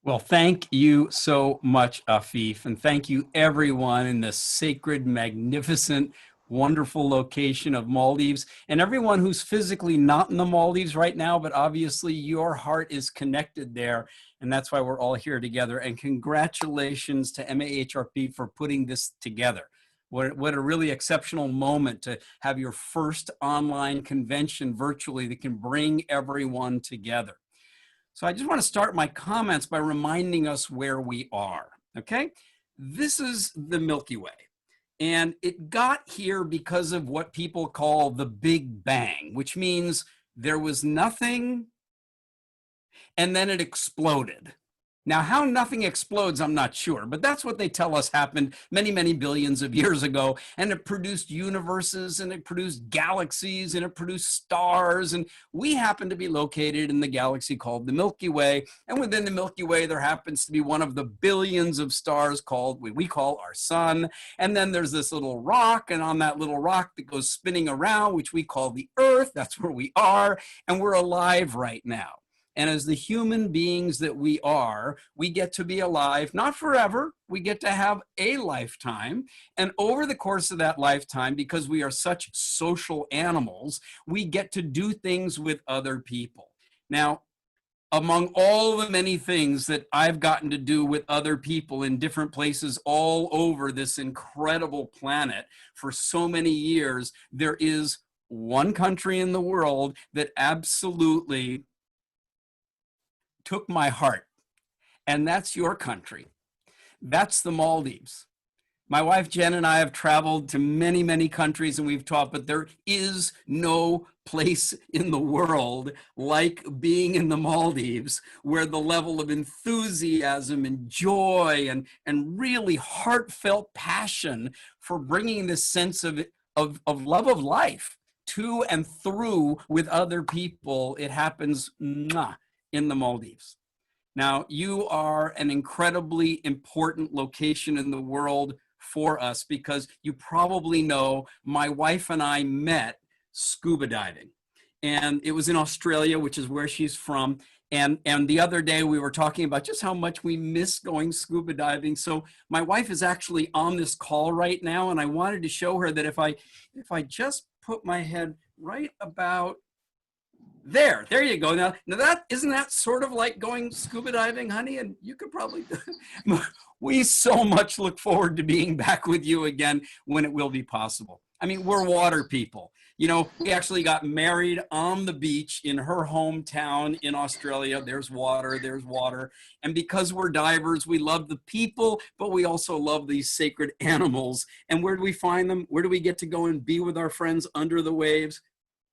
Well, thank you so much, Afif, and thank you everyone in the sacred, magnificent, wonderful location of Maldives, and everyone who's physically not in the Maldives right now, but obviously your heart is connected there, and that's why we're all here together. And congratulations to MAHRP for putting this together. What a really exceptional moment to have your first online convention virtually that can bring everyone together. So I just want to start my comments by reminding us where we are, okay? This is the Milky Way, and it got here because of what people call the Big Bang, which means there was nothing and then it exploded. Now, how nothing explodes, I'm not sure, but that's what they tell us happened many, many billions of years ago. And it produced universes, and it produced galaxies, and it produced stars. And we happen to be located in the galaxy called the Milky Way. And within the Milky Way, there happens to be one of the billions of stars called, what we call our sun. And then there's this little rock, and on that little rock that goes spinning around, which we call the Earth, that's where we are, and we're alive right now. And as the human beings that we are, we get to be alive, not forever, we get to have a lifetime. And over the course of that lifetime, because we are such social animals, we get to do things with other people. Now, among all the many things that I've gotten to do with other people in different places all over this incredible planet for so many years, there is one country in the world that absolutely took my heart, and that's your country. That's the Maldives. My wife Jen and I have traveled to many, many countries and we've taught, but there is no place in the world like being in the Maldives, where the level of enthusiasm and joy and really heartfelt passion for bringing this sense of love of life to and through with other people, it happens in the Maldives. Now, you are an incredibly important location in the world for us because you probably know my wife and I met scuba diving. And it was in Australia, which is where she's from. And the other day we were talking about just how much we miss going scuba diving. So my wife is actually on this call right now, and I wanted to show her that if I just put my head right about there you go. Now that isn't that sort of like going scuba diving, honey? And you could probably we so much look forward to being back with you again when it will be possible. I mean, we're water people. You know, we actually got married on the beach in her hometown in Australia. There's water. And because we're divers, we love the people, but we also love these sacred animals. And where do we find them? Where do we get to go and be with our friends under the waves?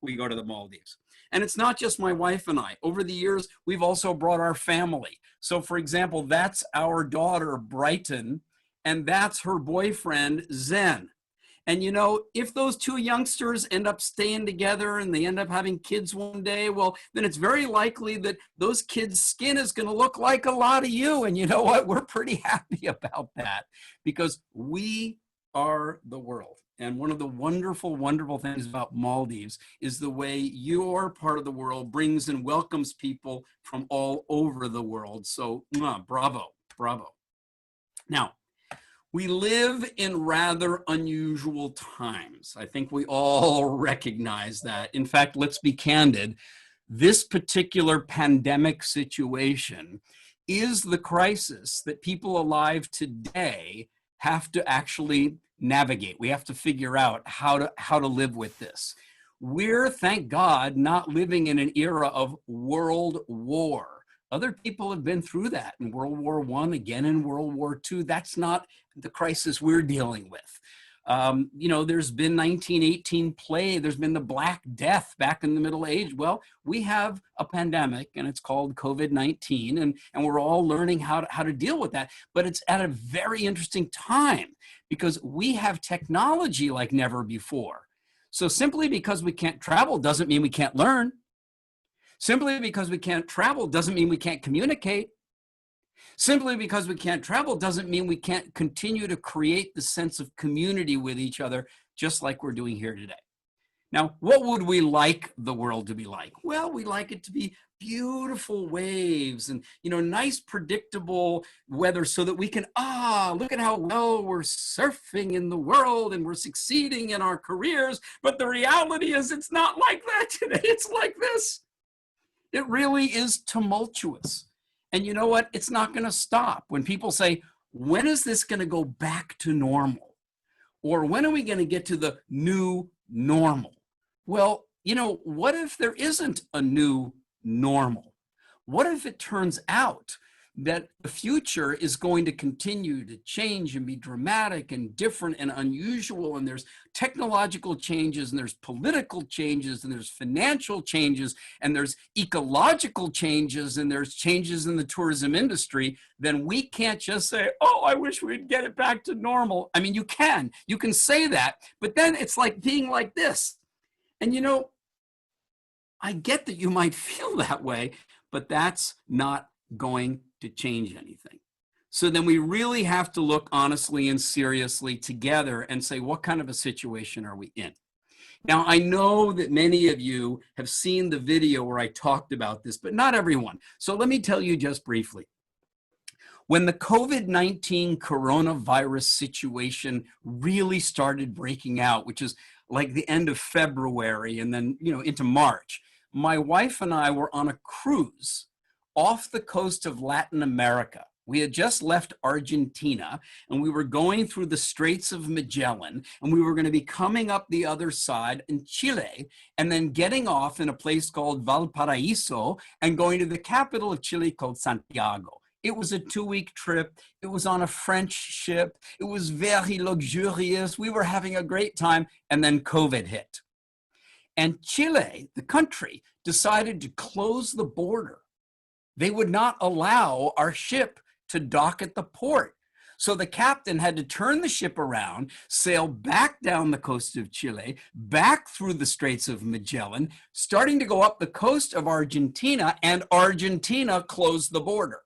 We go to the Maldives. And it's not just my wife and I. Over the years, we've also brought our family. So for example, that's our daughter, Brighton, and that's her boyfriend, Zen. And you know, if those two youngsters end up staying together and they end up having kids one day, well, then it's very likely that those kids' skin is going to look like a lot of you. And you know what? We're pretty happy about that because we are the world. And one of the wonderful, wonderful things about Maldives is the way your part of the world brings and welcomes people from all over the world. So bravo, bravo. Now, we live in rather unusual times. I think we all recognize that. In fact, let's be candid. This particular pandemic situation is the crisis that people alive today have to actually navigate. We have to figure out how to live with this. We're, thank God, not living in an era of world war. Other people have been through that in World War I, again in World War II. That's not the crisis we're dealing with. You know, there's been 1918 plague, there's been the Black Death back in the Middle Age. Well, we have a pandemic and it's called COVID-19 and we're all learning how to deal with that. But it's at a very interesting time because we have technology like never before. So simply because we can't travel doesn't mean we can't learn. Simply because we can't travel doesn't mean we can't communicate. Simply because we can't travel doesn't mean we can't continue to create the sense of community with each other, just like we're doing here today. Now, what would we like the world to be like? Well, we like it to be beautiful waves and, nice predictable weather so that we can, look at how well we're surfing in the world and we're succeeding in our careers. But the reality is it's not like that today. It's like this. It really is tumultuous. And you know what? It's not going to stop. When people say, when is this going to go back to normal? Or when are we going to get to the new normal? Well, what if there isn't a new normal? What if it turns out that the future is going to continue to change and be dramatic and different and unusual, and there's technological changes, and there's political changes, and there's financial changes, and there's ecological changes, and there's changes in the tourism industry? Then we can't just say, oh, I wish we'd get it back to normal. I mean, you can say that, but then it's like being like this. And I get that you might feel that way, but that's not going to change anything. So then we really have to look honestly and seriously together and say, what kind of a situation are we in? Now, I know that many of you have seen the video where I talked about this, but not everyone. So let me tell you just briefly. When the COVID-19 coronavirus situation really started breaking out, which is like the end of February and then, into March, my wife and I were on a cruise off the coast of Latin America. We had just left Argentina and we were going through the Straits of Magellan, and we were going to be coming up the other side in Chile and then getting off in a place called Valparaiso and going to the capital of Chile called Santiago. It was a 2-week trip. It was on a French ship. It was very luxurious. We were having a great time, and then COVID hit. And Chile, the country, decided to close the border. They would not allow our ship to dock at the port. So the captain had to turn the ship around, sail back down the coast of Chile, back through the Straits of Magellan, starting to go up the coast of Argentina, and Argentina closed the border.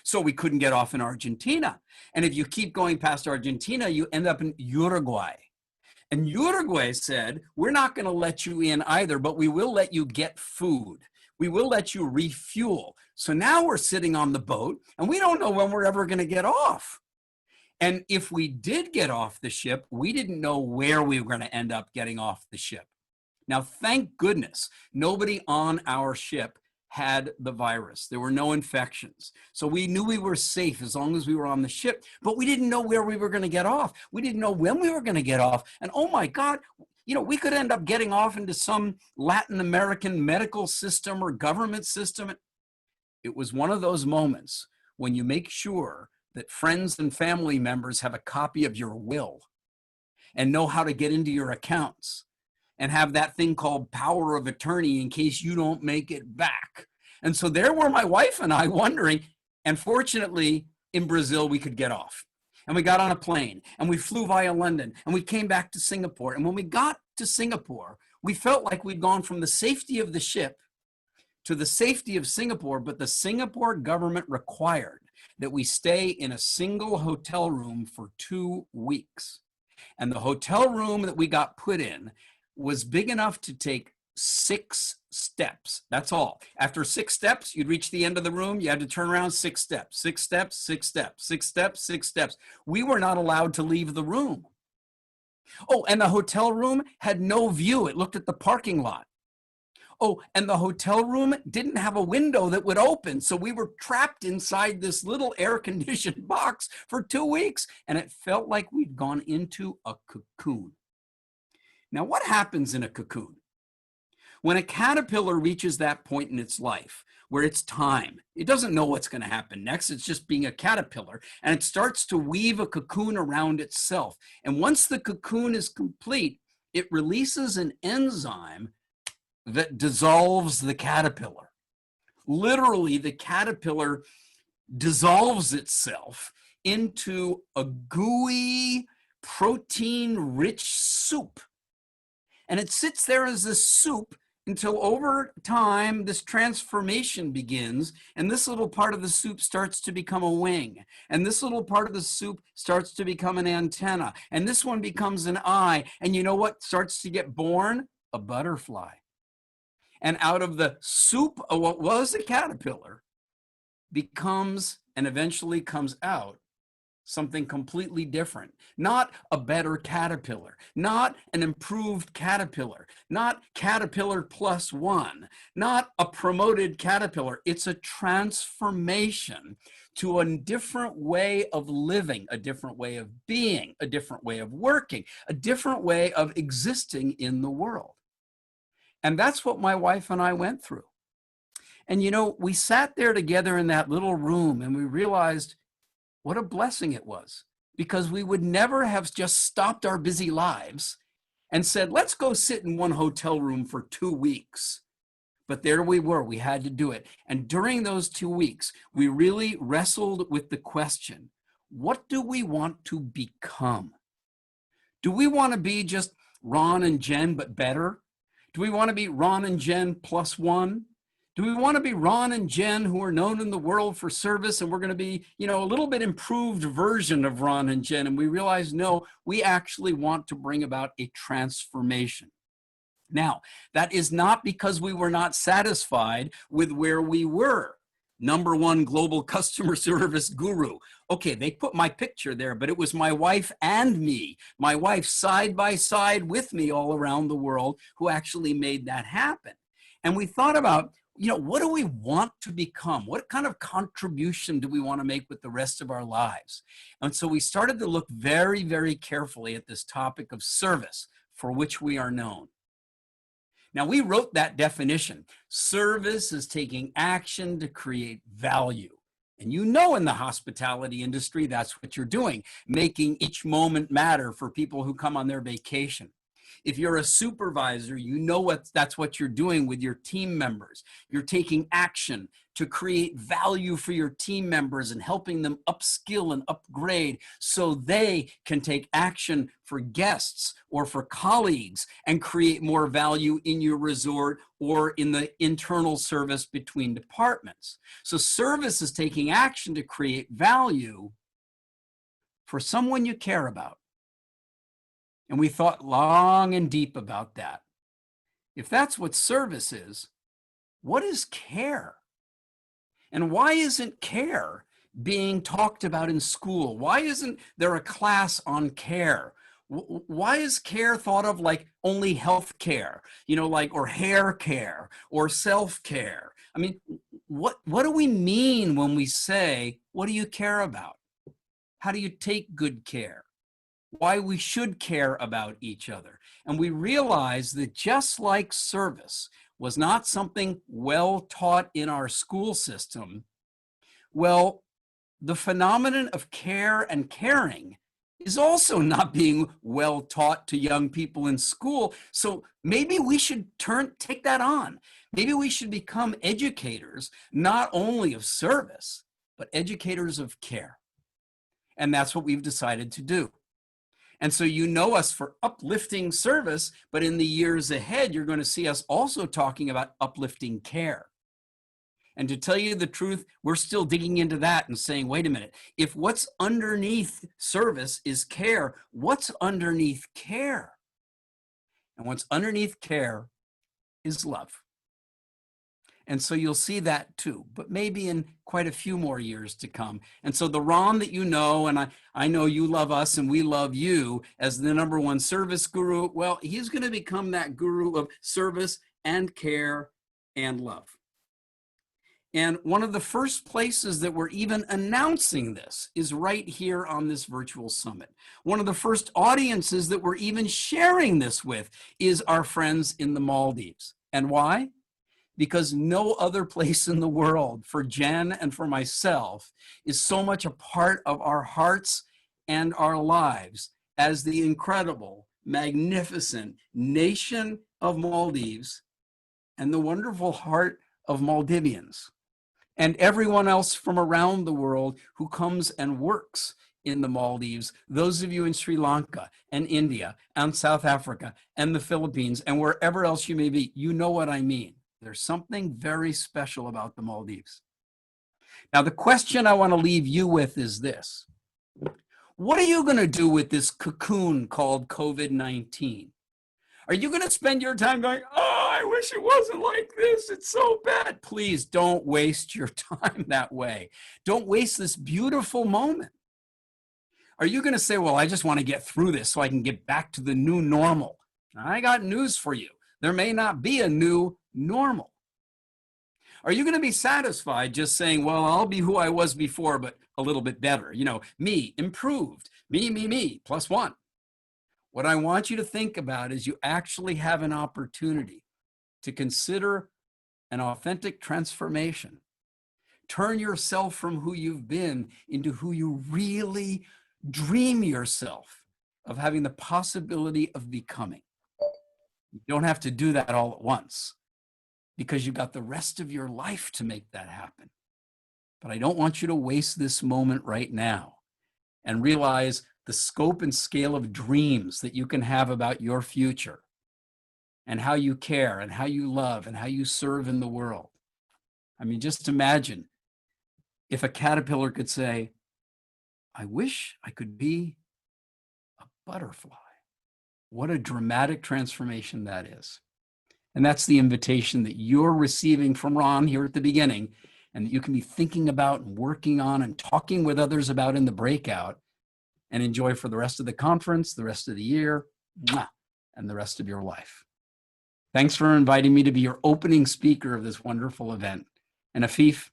So we couldn't get off in Argentina. And if you keep going past Argentina, you end up in Uruguay. And Uruguay said, we're not going to let you in either, but we will let you get food. We will let you refuel. So now we're sitting on the boat and we don't know when we're ever going to get off. And if we did get off the ship, we didn't know where we were going to end up getting off the ship. Now, thank goodness, nobody on our ship had the virus. There were no infections. So we knew we were safe as long as we were on the ship, but we didn't know where we were going to get off. We didn't know when we were going to get off. And oh my God, we could end up getting off into some Latin American medical system or government system. It was one of those moments when you make sure that friends and family members have a copy of your will and know how to get into your accounts and have that thing called power of attorney in case you don't make it back. And so there were my wife and I wondering, and fortunately in Brazil, we could get off. And we got on a plane and we flew via London and we came back to Singapore. And when we got to Singapore, we felt like we'd gone from the safety of the ship to the safety of Singapore, but the Singapore government required that we stay in a single hotel room for 2 weeks. And the hotel room that we got put in was big enough to take 6 steps. That's all. After 6 steps, you'd reach the end of the room. You had to turn around 6 steps, 6 steps, 6 steps, 6 steps, 6 steps. We were not allowed to leave the room. Oh, and the hotel room had no view. It looked at the parking lot. Oh, and the hotel room didn't have a window that would open. So we were trapped inside this little air-conditioned box for 2 weeks. And it felt like we'd gone into a cocoon. Now, what happens in a cocoon? When a caterpillar reaches that point in its life where it's time, it doesn't know what's going to happen next. It's just being a caterpillar, and it starts to weave a cocoon around itself. And once the cocoon is complete, it releases an enzyme that dissolves the caterpillar. Literally, the caterpillar dissolves itself into a gooey, protein-rich soup. And it sits there as a soup until over time, this transformation begins, and this little part of the soup starts to become a wing. And this little part of the soup starts to become an antenna. And this one becomes an eye. And you know what starts to get born? A butterfly. And out of the soup of what was a caterpillar becomes and eventually comes out something completely different. Not a better caterpillar, not an improved caterpillar, not caterpillar plus one, not a promoted caterpillar. It's a transformation to a different way of living, a different way of being, a different way of working, a different way of existing in the world. And that's what my wife and I went through. And you know, we sat there together in that little room and we realized what a blessing it was, because we would never have just stopped our busy lives and said, let's go sit in one hotel room for 2 weeks. But there we were, we had to do it. And during those 2 weeks, we really wrestled with the question, what do we want to become? Do we want to be just Ron and Jen, but better? Do we want to be Ron and Jen plus one? Do we want to be Ron and Jen, who are known in the world for service, and we're going to be, you know, a little bit improved version of Ron and Jen? And we realize, no, we actually want to bring about a transformation. Now, that is not because we were not satisfied with where we were. #1 global customer service guru. Okay, they put my picture there, but it was my wife and me, my wife side by side with me all around the world, who actually made that happen. And we thought about, you know, what do we want to become? What kind of contribution do we want to make with the rest of our lives? And so we started to look very, very carefully at this topic of service, for which we are known. Now, we wrote that definition. Service is taking action to create value. And you know, in the hospitality industry, that's what you're doing, making each moment matter for people who come on their vacation. If you're a supervisor, you know that's what you're doing with your team members. You're taking action to create value for your team members and helping them upskill and upgrade so they can take action for guests or for colleagues and create more value in your resort or in the internal service between departments. So service is taking action to create value for someone you care about. And we thought long and deep about that. If that's what service is, what is care? And why isn't care being talked about in school? Why isn't there a class on care? Why is care thought of like only health care, you know, like, or hair care or self-care? I mean, what do we mean when we say, what do you care about? How do you take good care? Why we should care about each other. And we realize that just like service was not something well taught in our school system, well, the phenomenon of care and caring is also not being well taught to young people in school. So maybe we should take that on. Maybe we should become educators, not only of service, but educators of care. And that's what we've decided to do. And so you know us for uplifting service, but in the years ahead, you're going to see us also talking about uplifting care. And to tell you the truth, we're still digging into that and saying, wait a minute, if what's underneath service is care, what's underneath care? And what's underneath care is love. And so you'll see that too, but maybe in quite a few more years to come. And so the Ron that you know, and I know you love us and we love you as the #1 service guru, well, he's going to become that guru of service and care and love. And one of the first places that we're even announcing this is right here on this virtual summit. One of the first audiences that we're even sharing this with is our friends in the Maldives. And why? Because no other place in the world for Jen and for myself is so much a part of our hearts and our lives as the incredible, magnificent nation of Maldives and the wonderful heart of Maldivians and everyone else from around the world who comes and works in the Maldives, those of you in Sri Lanka and India and South Africa and the Philippines and wherever else you may be, you know what I mean. There's something very special about the Maldives. Now, the question I want to leave you with is this. What are you going to do with this cocoon called COVID-19? Are you going to spend your time going, oh, I wish it wasn't like this. It's so bad. Please don't waste your time that way. Don't waste this beautiful moment. Are you going to say, well, I just want to get through this so I can get back to the new normal? I got news for you. There may not be a new normal. Are you going to be satisfied just saying, well, I'll be who I was before, but a little bit better? You know, me, improved, me, +1. What I want you to think about is you actually have an opportunity to consider an authentic transformation. Turn yourself from who you've been into who you really dream yourself of having the possibility of becoming. You don't have to do that all at once because you've got the rest of your life to make that happen. But I don't want you to waste this moment right now and realize the scope and scale of dreams that you can have about your future and how you care and how you love and how you serve in the world. I mean, just imagine if a caterpillar could say, I wish I could be a butterfly. What a dramatic transformation that is. And that's the invitation that you're receiving from Ron here at the beginning, and that you can be thinking about and working on and talking with others about in the breakout, and enjoy for the rest of the conference, the rest of the year, and the rest of your life. Thanks for inviting me to be your opening speaker of this wonderful event. And Afif,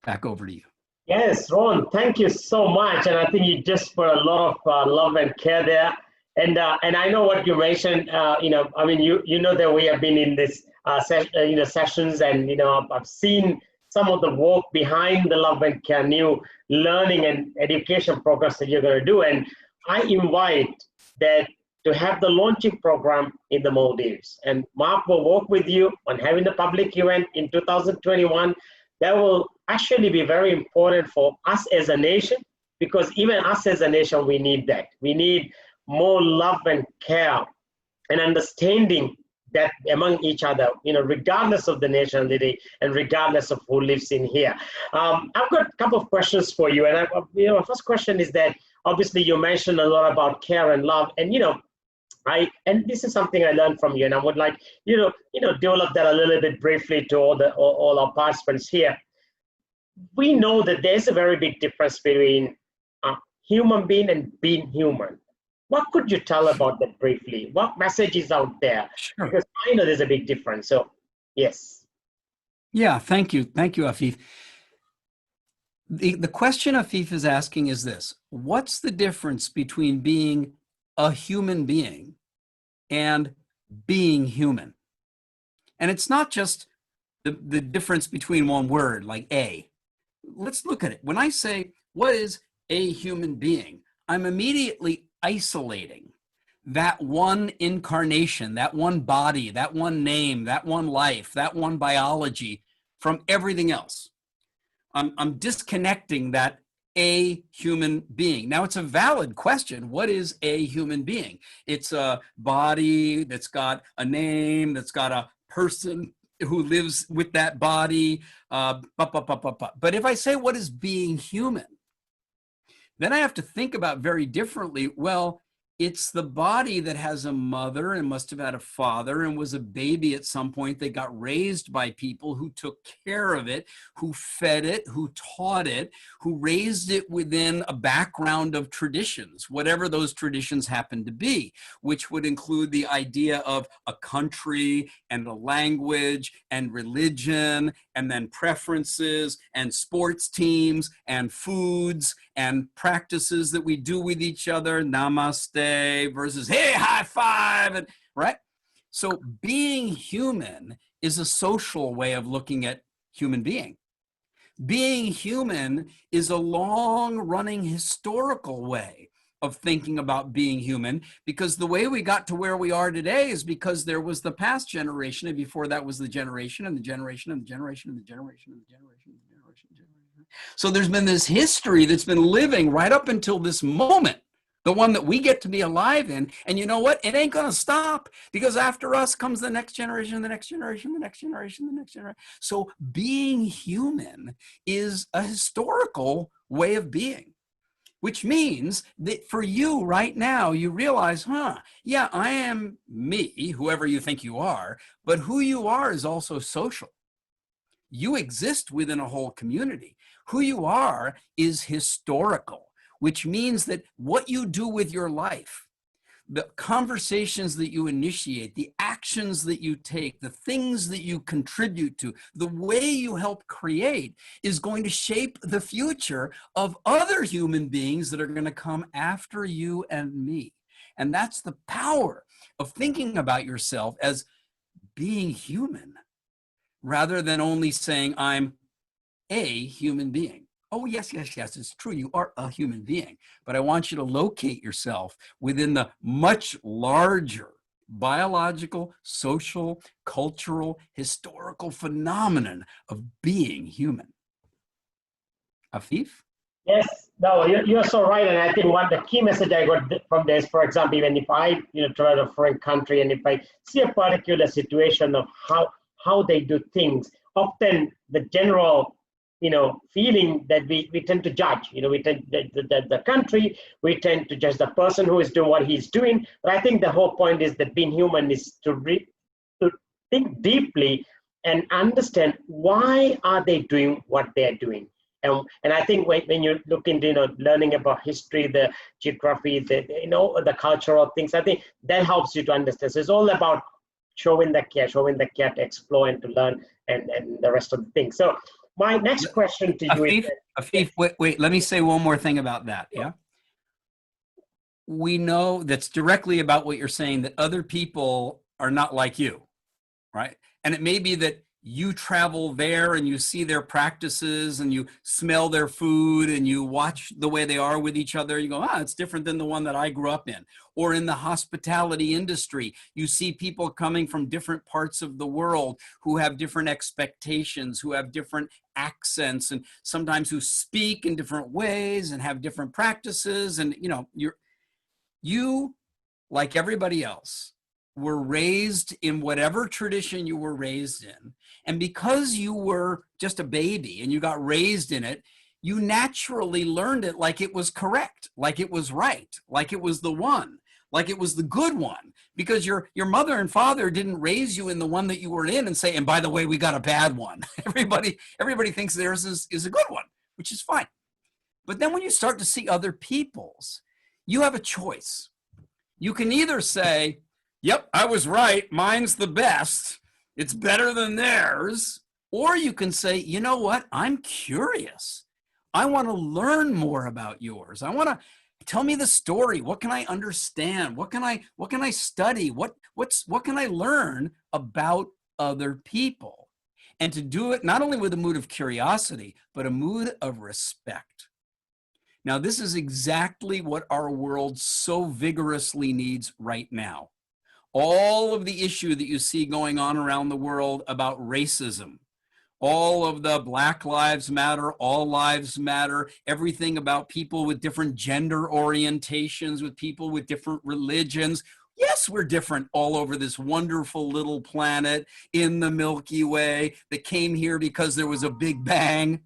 back over to you. Yes, Ron, thank you so much. And I think you just put a lot of love and care there. And I know what you mentioned. I mean, you know that we have been in this sessions, and I've seen some of the work behind the Love and Care new learning and education programs that you're going to do. And I invite that to have the launching program in the Maldives. And Mark will work with you on having the public event in 2021. That will actually be very important for us as a nation, because even us as a nation, we need that. We need more love and care and understanding that among each other, regardless of the nationality and regardless of who lives in here. I've got a couple of questions for you. And first question is that obviously you mentioned a lot about care and love, and and this is something I learned from you, and I would like develop that a little bit briefly to all our participants here. We know that there's a very big difference between human being and being human. What could you tell about that briefly? What message is out there? Sure. Because I know there's a big difference. So, yes. Yeah, thank you. Thank you, Afif. The question Afif is asking is this: what's the difference between being a human being and being human? And it's not just the difference between one word, like a. Let's look at it. When I say, what is a human being? I'm immediately isolating that one incarnation, that one body, that one name, that one life, that one biology from everything else. I'm disconnecting that a human being. Now, it's a valid question. What is a human being? It's a body that's got a name, that's got a person who lives with that body. But if I say, what is being human? Then I have to think about very differently. Well, it's the body that has a mother and must have had a father and was a baby at some point. They got raised by people who took care of it, who fed it, who taught it, who raised it within a background of traditions, whatever those traditions happen to be, which would include the idea of a country and a language and religion, and then preferences and sports teams and foods and practices that we do with each other, namaste versus hey, high five, and right? So being human is a social way of looking at human being. Being human is a long-running historical way of thinking about being human, because the way we got to where we are today is because there was the past generation, and before that was the generation and the generation and the generation and the generation and the generation and the generation and the generation. So there's been this history that's been living right up until this moment, the one that we get to be alive in. And you know what? It ain't going to stop, because after us comes the next generation, the next generation, the next generation, the next generation. So being human is a historical way of being. which means that for you right now, you realize, yeah, I am me, whoever you think you are, but who you are is also social. You exist within a whole community. Who you are is historical, which means that what you do with your life, the conversations that you initiate, the actions that you take, the things that you contribute to, the way you help create is going to shape the future of other human beings that are going to come after you and me. And that's the power of thinking about yourself as being human rather than only saying I'm a human being. Oh, yes, yes, yes, it's true. You are a human being. But I want you to locate yourself within the much larger biological, social, cultural, historical phenomenon of being human. Afif? Yes, no, you're so right. And I think one the key message I got from this, for example, even if I travel to a foreign country and if I see a particular situation of how they do things, often the general feeling that we tend to judge, we tend the country, we tend to judge the person who is doing what he's doing. But I think the whole point is that being human is to think deeply and understand why are they doing what they're doing. And I think when you look into learning about history, the geography, the cultural things, I think that helps you to understand. So it's all about showing the care to explore and to learn and the rest of the things. So my next question to you is... Afif, wait, let me say one more thing about that, yeah? We know that's directly about what you're saying, that other people are not like you, right? And it may be that you travel there and you see their practices and you smell their food and you watch the way they are with each other. You go, it's different than the one that I grew up in. Or in the hospitality industry, you see people coming from different parts of the world who have different expectations, who have different accents, and sometimes who speak in different ways and have different practices. And you, like everybody else, were raised in whatever tradition you were raised in. And because you were just a baby and you got raised in it, you naturally learned it like it was correct, like it was right, like it was the one, like it was the good one, because your mother and father didn't raise you in the one that you were in and say, and by the way, we got a bad one. Everybody thinks theirs is a good one, which is fine. But then when you start to see other people's, you have a choice. You can either say, yep, I was right, mine's the best, it's better than theirs. Or you can say, you know what, I'm curious. I want to learn more about yours. I want to tell me the story. What can I understand? What can I study? What can I learn about other people? And to do it not only with a mood of curiosity, but a mood of respect. Now, this is exactly what our world so vigorously needs right now. All of the issue that you see going on around the world about racism, all of the Black Lives Matter, all lives matter, everything about people with different gender orientations, with people with different religions. Yes, we're different all over this wonderful little planet in the Milky Way that came here because there was a big bang.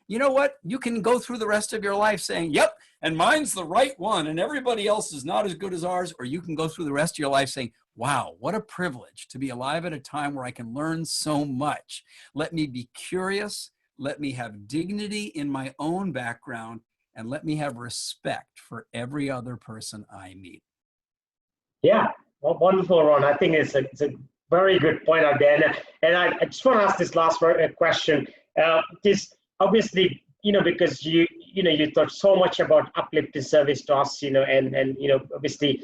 You know what? You can go through the rest of your life saying, yep, and mine's the right one and everybody else is not as good as ours. Or you can go through the rest of your life saying, wow, what a privilege to be alive at a time where I can learn so much. Let me be curious. Let me have dignity in my own background, and let me have respect for every other person I meet. Yeah, well, wonderful, Ron. I think it's a very good point out there. And I just want to ask this last question. This obviously, because you thought so much about uplifting service to us, and obviously,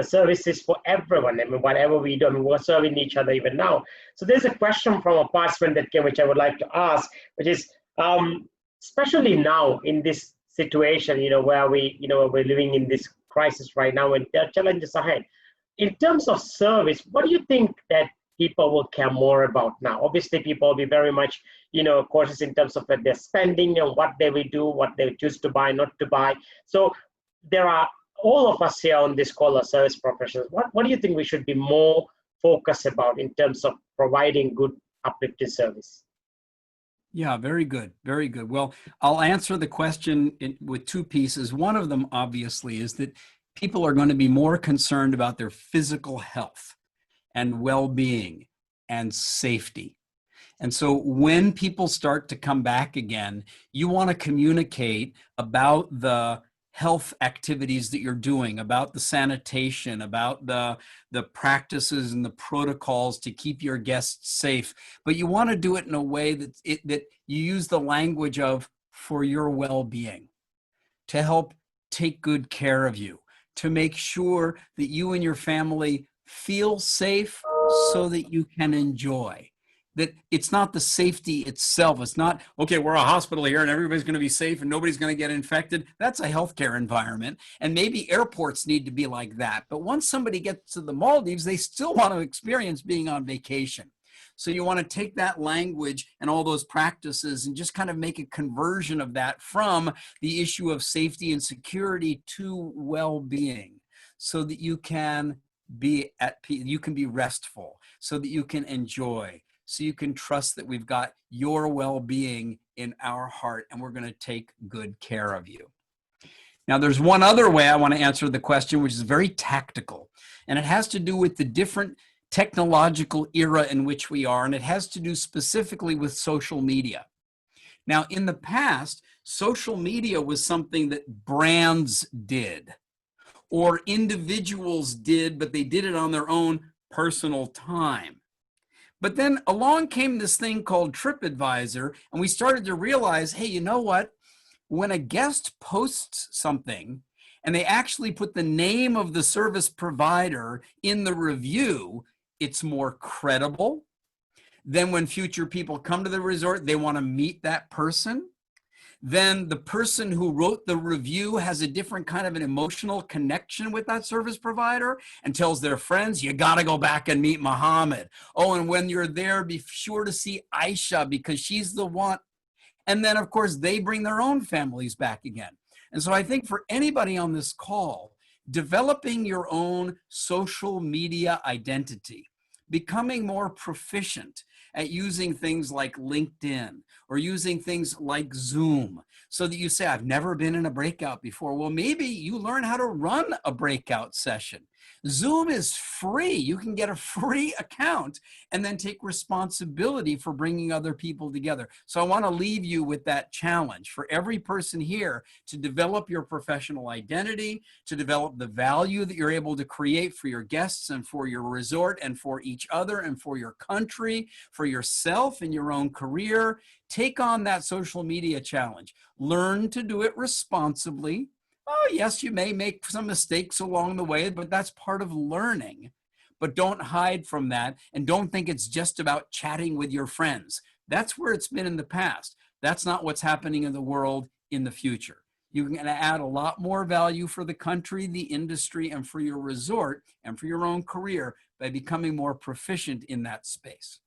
services for everyone. I mean, whatever we do, we're serving each other even now. So there's a question from a participant that came, which I would like to ask, which is, especially now in this situation, where we're living in this crisis right now and there are challenges ahead. In terms of service, what do you think that people will care more about now? Obviously, people will be very much, cautious in terms of their spending and what they will do, what they choose to buy, not to buy. So there are all of us here on this call are service professionals. What do you think we should be more focused about in terms of providing good uplifting service? Yeah, very good. Very good. Well, I'll answer the question with two pieces. One of them, obviously, is that people are going to be more concerned about their physical health and well-being and safety. And so when people start to come back again, you want to communicate about the health activities that you're doing, about the sanitation, about the practices and the protocols to keep your guests safe. But you want to do it in a way that you use the language of for your well-being, to help take good care of you, to make sure that you and your family feel safe so that you can enjoy. That it's not the safety itself. It's not, okay, we're a hospital here and everybody's going to be safe and nobody's going to get infected. That's a healthcare environment. And maybe airports need to be like that. But once somebody gets to the Maldives, they still want to experience being on vacation. So you want to take that language and all those practices and just kind of make a conversion of that from the issue of safety and security to well-being, so that you can be at peace, you can be restful, so that you can enjoy, so you can trust that we've got your well-being in our heart and we're going to take good care of you. Now, there's one other way I want to answer the question, which is very tactical, and it has to do with the different technological era in which we are, and it has to do specifically with social media. Now, in the past, social media was something that brands did, or individuals did, but they did it on their own personal time. But then along came this thing called TripAdvisor, and we started to realize, hey, you know what? When a guest posts something and they actually put the name of the service provider in the review, it's more credible. Then when future people come to the resort, they want to meet that person. Then the person who wrote the review has a different kind of an emotional connection with that service provider and tells their friends, you got to go back and meet Muhammad. Oh, and when you're there, be sure to see Aisha because she's the one. And then, of course, they bring their own families back again. And so I think for anybody on this call, developing your own social media identity, becoming more proficient at using things like LinkedIn or using things like Zoom, so that you say, I've never been in a breakout before. Well, maybe you learn how to run a breakout session. Zoom is free. You can get a free account and then take responsibility for bringing other people together. So I want to leave you with that challenge for every person here to develop your professional identity, to develop the value that you're able to create for your guests and for your resort and for each other and for your country, for yourself and your own career. Take on that social media challenge. Learn to do it responsibly. Oh, yes, you may make some mistakes along the way, but that's part of learning. But don't hide from that, and don't think it's just about chatting with your friends. That's where it's been in the past. That's not what's happening in the world in the future. You can add a lot more value for the country, the industry, and for your resort, and for your own career by becoming more proficient in that space.